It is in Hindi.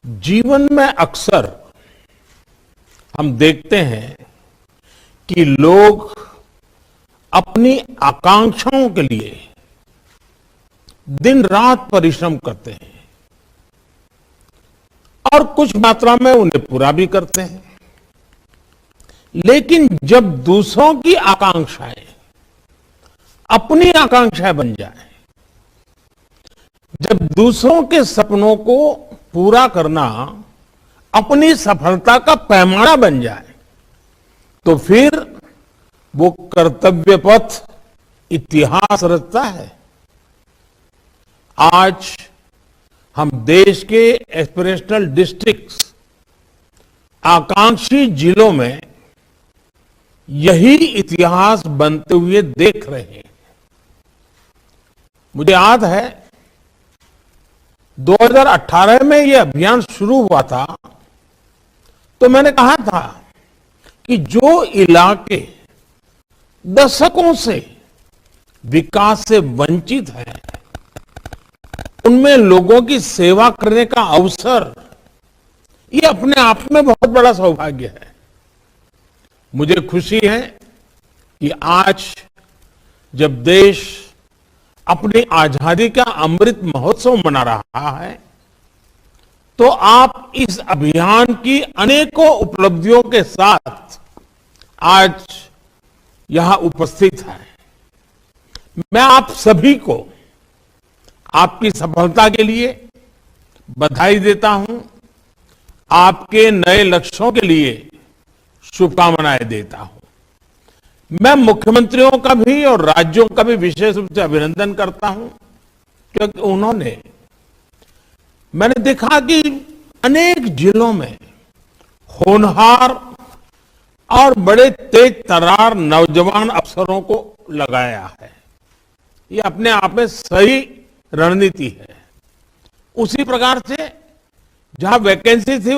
जीवन में अक्सर हम देखते हैं कि लोग अपनी आकांक्षाओं के लिए दिन रात परिश्रम करते हैं और कुछ मात्रा में उन्हें पूरा भी करते हैं। लेकिन जब दूसरों की आकांक्षाएं अपनी आकांक्षाएं बन जाए, जब दूसरों के सपनों को पूरा करना अपनी सफलता का पैमाना बन जाए, तो फिर वो कर्तव्य पथ इतिहास रचता है। आज हम देश के एस्पिरेशनल डिस्ट्रिक्ट्स, आकांक्षी जिलों में यही इतिहास बनते हुए देख रहे हैं। मुझे याद है 2018 में यह अभियान शुरू हुआ था, तो मैंने कहा था कि जो इलाके दशकों से विकास से वंचित हैं, उनमें लोगों की सेवा करने का अवसर, ये अपने आप में बहुत बड़ा सौभाग्य है। मुझे खुशी है कि आज जब देश अपनी आजादी का अमृत महोत्सव मना रहा है, तो आप इस अभियान की अनेकों उपलब्धियों के साथ आज यहां उपस्थित हैं। मैं आप सभी को आपकी सफलता के लिए बधाई देता हूं, आपके नए लक्ष्यों के लिए शुभकामनाएं देता हूं। मैं मुख्यमंत्रियों का भी और राज्यों का भी विशेष रूप से अभिनंदन करता हूं, क्योंकि मैंने देखा कि अनेक जिलों में होनहार और बड़े तेज तर्रार नौजवान अफसरों को लगाया है। ये अपने आप में सही रणनीति है। उसी प्रकार से जहां वैकेंसी थी